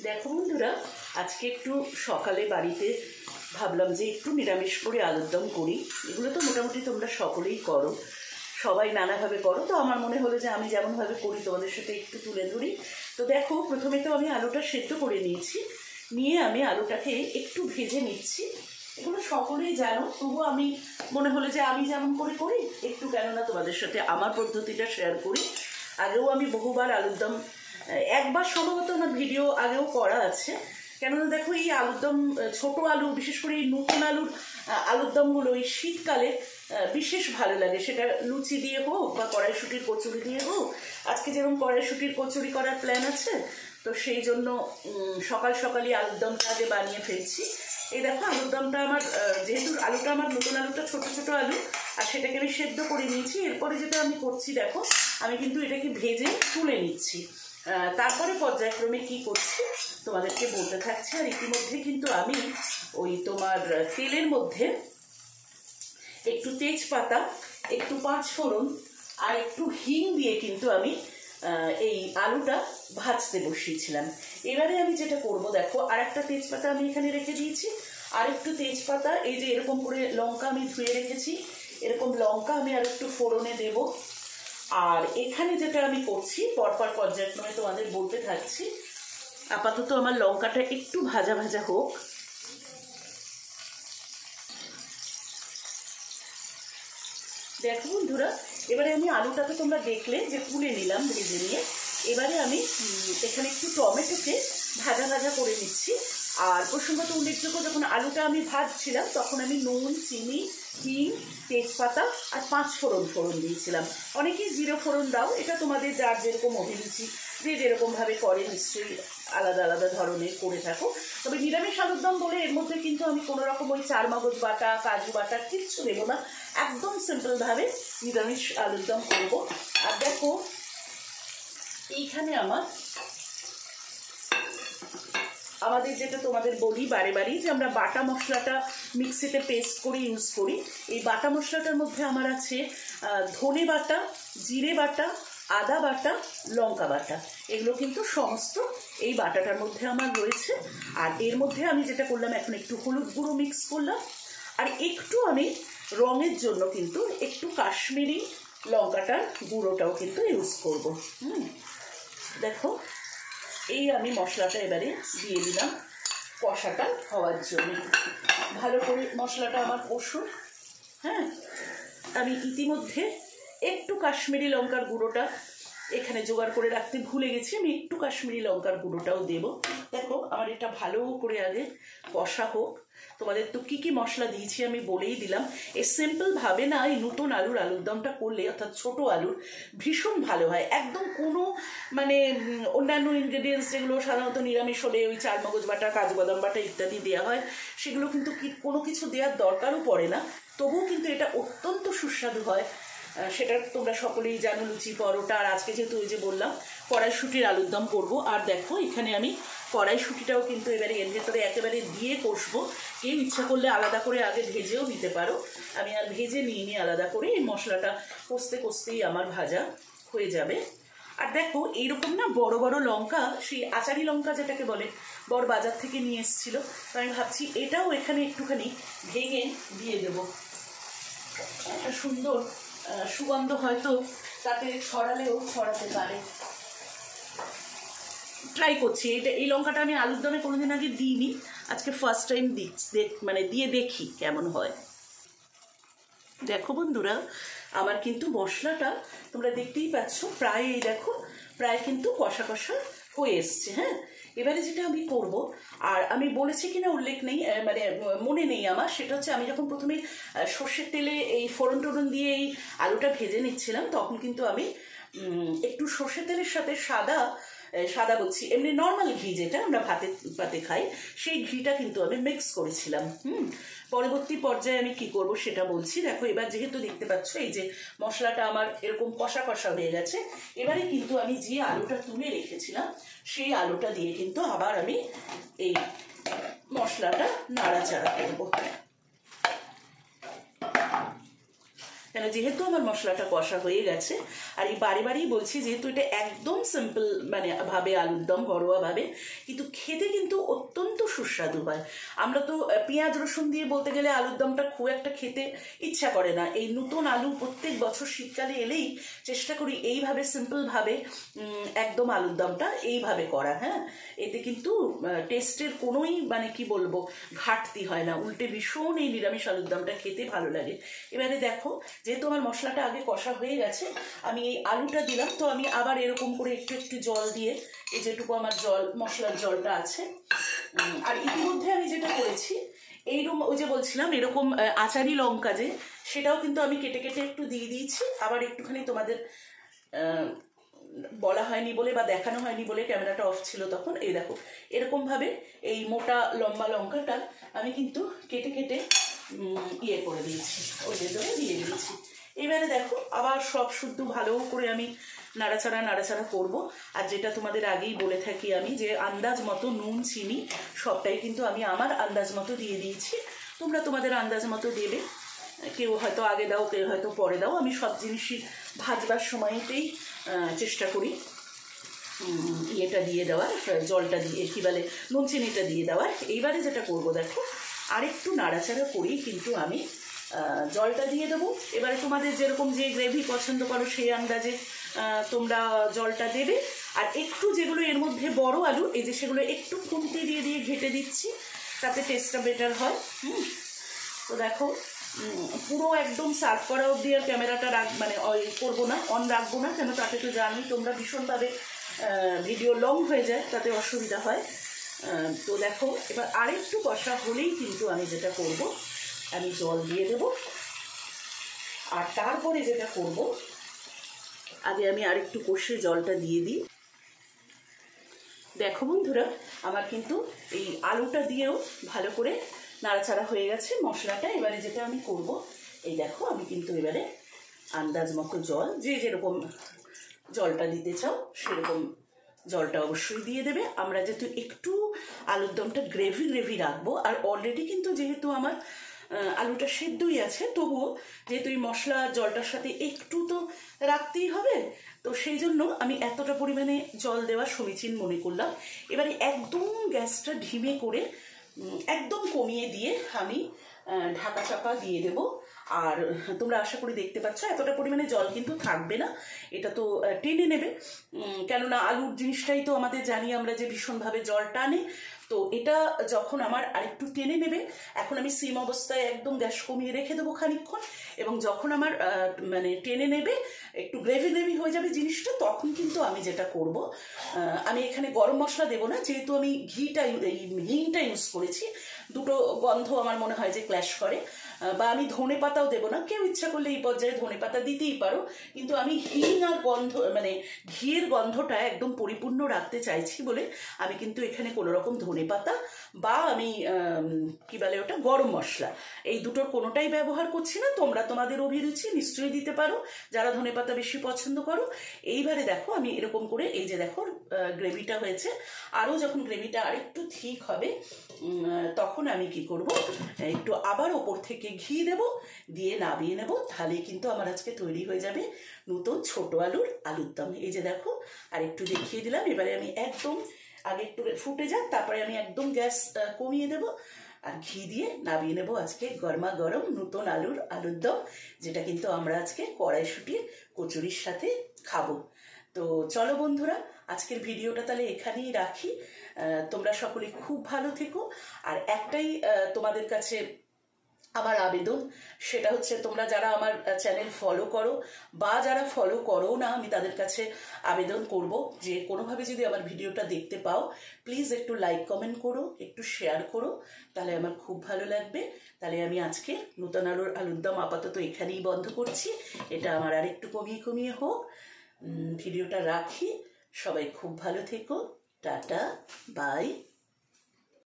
দেখো বন্ধুরা, আজকে একটু সকালে বাড়িতে ভাবলাম যে একটু নিরামিষ করে আলুর দম করি। এগুলো তো মোটামুটি তোমরা সকলেই করো, সবাই নানাভাবে করো, তো আমার মনে হলো যে আমি যেমনভাবে করি তোমাদের সাথে একটু তুলে ধরি। তো দেখো, প্রথমে তো আমি আলুটা সেদ্ধ করে নিয়েছি, নিয়ে আমি আলুটাকে একটু ভেজে নিচ্ছি। এগুলো সকলেই জানো, তবুও আমি মনে হলো যে আমি যেমন করে করি একটু কেননা তোমাদের সাথে আমার পদ্ধতিটা শেয়ার করি। আগেও আমি বহুবার আলুর দম, একবার সম্ভবত আমার ভিডিও আগেও করা আছে। কেননা দেখো, এই আলুর দম, ছোটো আলু, বিশেষ করে এই নতুন আলুর দমগুলো এই শীতকালে বিশেষ ভালো লাগে, সেটা লুচি দিয়ে হোক বা কড়াইশুঁটির কচুরি দিয়ে হোক। আজকে যেরকম কড়াইশুঁটির কচুরি করার প্ল্যান আছে, তো সেই জন্য সকাল সকালই আলুর দমটা আগে বানিয়ে ফেলছি। এই দেখো, আলুর দমটা আমার, যেহেতু আলুটা আমার নতুন আলুটা ছোটো ছোটো আলু, আর সেটাকে আমি সেদ্ধ করে নিয়েছি। এরপরে যেটা আমি করছি দেখো, আমি কিন্তু এটাকে ভেজে তুলে নিচ্ছি। তারপরে পর্যায়ক্রমে কি করছি তোমাদেরকে বলতে থাকছি। আর ইতিমধ্যে কিন্তু আমি ওই তোমার তেলের মধ্যে একটু তেজপাতা, একটু পাঁচফোড়ন আর একটু হিং দিয়ে কিন্তু আমি এই আলুটা ভাজতে বসিয়েছিলাম। এবারে আমি যেটা করব দেখো, আর একটা তেজপাতা আমি এখানে রেখে দিয়েছি, আর একটু তেজপাতা, এই যে এরকম করে লঙ্কা আমি ধুয়ে রেখেছি, এরকম লঙ্কা আমি আর একটু ফোড়নে দেব। আর এখানে যেটা আমি করছি পরপর পর্যায়ক্রমে তোমাদের বলতে থাকছি। আপাতত আমার লঙ্কাটা একটু ভাজা ভাজা হোক। দেখো বন্ধুরা, এবারে আমি আলুটাকে তোমরা দেখলে যে তুলে নিলাম ভেজে নিয়ে। এবারে আমি এখানে একটু টমেটোকে ভাজা ভাজা করে নিচ্ছি। আর প্রসঙ্গত উল্লেখযোগ্য, যখন আলুটা আমি ভাজছিলাম তখন আমি নুন, চিনি, হিং, তেজপাতা আর ফোড়ন দিয়েছিলাম। অনেকেই জিরে ফোড়ন দাও, এটা তোমাদের যার যেরকম অভিরুচি, যে যেরকমভাবে করে নিশ্চয়ই আলাদা আলাদা ধরনের করে থাকো। তবে নিরামিষ আলুর দম বলে এর মধ্যে কিন্তু আমি কোনো রকম ওই চারমগজ বাটা, কাজু বাটা কিচ্ছু দেবো না, একদম সিম্পলভাবে নিরামিষ আলুর দম করবো। আর দেখো, এইখানে আমাদের যেটা তোমাদের বলি বারে বারেই, যে আমরা বাটা মশলাটা মিক্সিতে পেস্ট করে ইউজ করি। এই বাটা মশলাটার মধ্যে আমার আছে ধনে বাটা, জিরে বাটা, আদা বাটা, লঙ্কা বাটা। এগুলো কিন্তু সমস্ত এই বাটাটার মধ্যে আমার রয়েছে। আর এর মধ্যে আমি যেটা করলাম, এখন একটু হলুদ গুঁড়ো মিক্স করলাম, আর একটু আমি রঙের জন্য কিন্তু একটু কাশ্মীরি লঙ্কাটার গুঁড়োটাও কিন্তু ইউজ করব। দেখো, এই আমি মশলাটা এবারে দিয়ে দিলাম কষাটা হওয়ার জন্য। ভালো করে মশলাটা আমার কষুক। হ্যাঁ, আমি ইতিমধ্যে একটু কাশ্মীরি লঙ্কার গুঁড়োটা এখানে জোগাড় করে রাখতে ভুলে গেছি, আমি একটু কাশ্মীরি লঙ্কার গুঁড়োটাও দেব। দেখো, আমার এটা ভালো করে আগে কষা হোক। তোমাদের তো কী কী মশলা দিয়েছি আমি বলেই দিলাম। এই সিম্পলভাবে না, এই নতুন আলুর দমটা করলে, অর্থাৎ ছোটো আলুর, ভীষণ ভালো হয়। একদম কোনো মানে অন্যান্য ইনগ্রেডিয়েন্টস যেগুলো সাধারণত নিরামিষ হলে ওই চারমগজ বাটা, কাজু বাদাম বাটা ইত্যাদি দেওয়া হয়, সেগুলো কিন্তু কোনো কিছু দেওয়ার দরকারও পড়ে না। তবুও কিন্তু এটা অত্যন্ত সুস্বাদু হয়। সেটা তোমরা সকলেই জানো, লুচি, পরোটা। আর আজকে যেহেতু ওই যে বললাম কড়াইশুঁটির আলুর দম করবো। আর দেখো, এখানে আমি কড়াইশুঁটিটাও কিন্তু এবারে এর ভেতরে একেবারে দিয়ে কষবো। কেউ ইচ্ছা করলে আলাদা করে আগে ভেজেও নিতে পারো, আমি আর ভেজে নিয়ে আলাদা করে এই মশলাটা কষতে কষতেই আমার ভাজা হয়ে যাবে। আর দেখো, এইরকম না বড় বড় লঙ্কা, সেই আচারি লঙ্কা যেটাকে বলে, বড় বাজার থেকে নিয়ে এসেছিলো, তো আমি ভাবছি এটাও এখানে একটুখানি ভেঙে দিয়ে দেবো। একটা সুন্দর সুগন্ধ হয়তো তাতে ছড়াতে পারে। ট্রাই করছি এটা। এই লঙ্কাটা আমি আলুর দমে কোনোদিন আগে দিইনি, আজকে ফার্স্ট টাইম মানে দিয়ে দেখি কেমন হয়। দেখো বন্ধুরা, আমার কিন্তু মশলাটা তোমরা দেখতেই পাচ্ছ, প্রায় এই দেখো প্রায় কিন্তু কষা কষা হয়ে এসছে। হ্যাঁ, এবারে যেটা আমি করব, আর আমি বলেছি কিনা উল্লেখ নেই, মানে মনে নেই আমার, সেটা হচ্ছে আমি যখন প্রথমে সর্ষের তেলে এই ফোড়ন টোড়ন দিয়ে এই আলুটা ভেজে নিচ্ছিলাম, তখন কিন্তু আমি একটু সর্ষের তেলের সাথে সাদা বলছি, এমনি নর্মাল ঘি যেটা আমরা ভাতে খাই, সেই ঘিটা কিন্তু আমি মিক্স করেছিলাম। পরবর্তী পর্যায়ে আমি কি করব সেটা বলছি। দেখো, এবার যেহেতু দেখতে পাচ্ছ এই যে মশলাটা আমার এরকম কষা কষা হয়ে গেছে, এবারে কিন্তু আমি যে আলুটা তুলে রেখেছিলাম সেই আলুটা দিয়ে কিন্তু আবার আমি এই মশলাটা নাড়াচাড়া করব। কেন যেহেতু আমার মশলাটা কষা হয়ে গেছে। আর এই বারে বারেই বলছি, যেহেতু এটা একদম সিম্পল মানে ভাবে আলুর দম, ঘরোয়া ভাবে, কিন্তু খেতে কিন্তু অত্যন্ত সুস্বাদু হয়। আমরা তো পেঁয়াজ রসুন দিয়ে বলতে গেলে আলুর দমটা খুব একটা খেতে ইচ্ছা করে না। এই নতুন আলু প্রত্যেক বছর শীতকালে এলেই চেষ্টা করি এইভাবে সিম্পলভাবে একদম আলুর দমটা এইভাবে করা। হ্যাঁ, এতে কিন্তু টেস্টের কোনোই মানে কি বলবো ঘাটতি হয় না, উল্টে ভীষণ এই নিরামিষ আলুর দমটা খেতে ভালো লাগে। এবারে দেখো, যেহেতু আমার মশলাটা আগে কষা হয়ে গেছে, আমি এই আলুটা দিলাম। তো আমি আবার এরকম করে একটু একটু জল দিয়ে, এই যেটুকু আমার মশলার জলটা আছে, আর ইতিমধ্যে আমি যেটা করেছি, এইরকম ওই যে বলছিলাম এরকম আচারি লঙ্কা যে, সেটাও কিন্তু আমি কেটে কেটে একটু দিয়ে দিয়েছি। আবার একটুখানি তোমাদের বলা হয়নি বলে বা দেখানো হয়নি বলে ক্যামেরাটা অফ ছিল তখন, এই দেখো এরকমভাবে এই মোটা লম্বা লঙ্কাটা আমি কিন্তু কেটে কেটে ইয়ে করে দিয়েছি, ওই ভেতরে দিয়ে দিয়েছি। এবারে দেখো আবার সব শুদ্ধ ভালো করে আমি নাড়াচাড়া করব। আর যেটা তোমাদের আগেই বলে থাকি আমি, যে আন্দাজ মতো নুন চিনি সবটাই কিন্তু আমি আমার আন্দাজ মতো দিয়ে দিয়েছি। তোমরা তোমাদের আন্দাজ মতো দেবে, কেউ হয়তো আগে দাও, কেউ হয়তো পরে দাও। আমি সব জিনিসই ভাজবার সময়তেই চেষ্টা করি ইয়েটা দিয়ে দেওয়ার, জলটা দিয়ে কী বলে নুন চিনিটা দিয়ে দেওয়ার। এইবারে যেটা করবো দেখো, আরেকটু নাড়াচাড়া করেই কিন্তু আমি জলটা দিয়ে দেবো। এবারে তোমাদের যেরকম যে গ্রেভি পছন্দ করো সেই আন্দাজে তোমরা জলটা দেবে। আর একটু যেগুলো এর মধ্যে বড় আলু, এই যে সেগুলো একটু খুন্তি দিয়ে দিয়ে ঘেটে দিচ্ছি, তাতে টেস্টটা বেটার হয়। তো দেখো পুরো একদম সার্ভ করা অবধি আর ক্যামেরাটা মানে করবো না, অন রাখবো না, কেন তাতে তো জানি তোমরা ভীষণভাবে ভিডিও লং হয়ে যায়, তাতে অসুবিধা হয়। তো দেখো এবার আরেকটু কষা হলেই কিন্তু আমি যেটা করব, আমি জল দিয়ে দেব। আর তারপরে যেটা করব, আগে আমি আরেকটু কষে জলটা দিয়ে দিই। দেখো বন্ধুরা, আমার কিন্তু এই আলুটা দিয়েও ভালো করে নাড়াচাড়া হয়ে গেছে মশলাটা। এবারে যেটা আমি করব, এই দেখো আমি কিন্তু এবারে আন্দাজ মতো জল, যে যেরকম জলটা দিতে চাও সেরকম জলটা অবশ্যই দিয়ে দেবে। আমরা যেহেতু একটু আলুর দমটা গ্রেভি রাখবো, আর অলরেডি কিন্তু যেহেতু আমার আলুটা সেদ্ধই আছে, তবুও যেহেতু এই মশলা জলটার সাথে একটু তো রাখতেই হবে, তো সেই জন্য আমি এতটা পরিমাণে জল দেওয়া সমীচীন মনে করলাম। এবারে একদম গ্যাসটা ঢিমে করে একদম কমিয়ে দিয়ে আমি ঢাকা চাপা দিয়ে দেবো। আর তোমরা আশা করি দেখতে পাচ্ছ এতটা পরিমাণে জল কিন্তু থাকবে না, এটা তো টেনে নেবে। কেননা আলুর জিনিসটাই তো আমাদের জানি আমরা যে ভীষণভাবে জল টানে। তো এটা যখন আমার আরেকটু টেনে নেবে, এখন আমি সিম অবস্থায় একদম গ্যাস কমিয়ে রেখে দেবো খানিকক্ষণ, এবং যখন আমার মানে টেনে নেবে, একটু গ্রেভি হয়ে যাবে জিনিসটা, তখন কিন্তু আমি যেটা করব, আমি এখানে গরম মশলা দেবো না, যেহেতু আমি হিংটা ইউজ করেছি। দুটো গন্ধ আমার মনে হয় যে ক্ল্যাশ করে। বা আমি ধনে পাতাও দেবো না, কেউ ইচ্ছা করলে এই পর্যায়ে ধনে পাতা দিতেই পারো, কিন্তু আমি হিং আর গন্ধ মানে ঘিয়ের গন্ধটা একদম পরিপূর্ণ রাখতে চাইছি বলে আমি কিন্তু এখানে কোনো রকম ধনে পাতা বা আমি কি বলে ওটা গরম মশলা, এই দুটোর কোনোটাই ব্যবহার করছি না। তোমরা তোমাদের অভিরুচি নিশ্চয়ই দিতে পারো, যারা ধনে পাতা বেশি পছন্দ করো। এইবারে দেখো আমি এরকম করে, এই যে দেখো গ্রেভিটা হয়েছে, আরও যখন গ্রেভিটা আরেকটু ঠিক হবে তখন আমি কি করব, একটু আবার ওপর থেকে ঘি দেব, দিয়ে নামিয়ে নেব। তাহলেই কিন্তু আমার আজকে তৈরি হয়ে যাবে নতুন ছোট আলুর দম। এই যে দেখো আর একটু দেখিয়ে দিলাম। এবারে আমি একদম আগে একটু ফুটে যাক, তারপরে আমি একদম গ্যাস কমিয়ে দেব আর ঘি দিয়ে নামিয়ে নেব আজকে গরমা গরম নতুন আলুর দম, যেটা কিন্তু আমরা আজকে কড়াইশুঁটির কচুরির সাথে খাবো। তো চলো বন্ধুরা, আজকের ভিডিওটা তাহলে এখানেই রাখি। তোমরা সকলে খুব ভালো থেকো। আর একটাই তোমাদের কাছে আমার আবেদন, সেটা হচ্ছে তোমরা যারা আমার চ্যানেল ফলো করো বা যারা ফলো করো না, আমি তাদের কাছে আবেদন করব যে কোনোভাবে যদি আমার ভিডিওটা দেখতে পাও, প্লিজ একটু লাইক কমেন্ট করো, একটু শেয়ার করো, তাহলে আমার খুব ভালো লাগবে। তাহলে আমি আজকে নতুন আলুর দম আপাতত এখানেই বন্ধ করছি। এটা আমার আরেকটু কমিয়ে হোক। ভিডিওটা রাখি। সবাই খুব ভালো থেকো। Tata, by.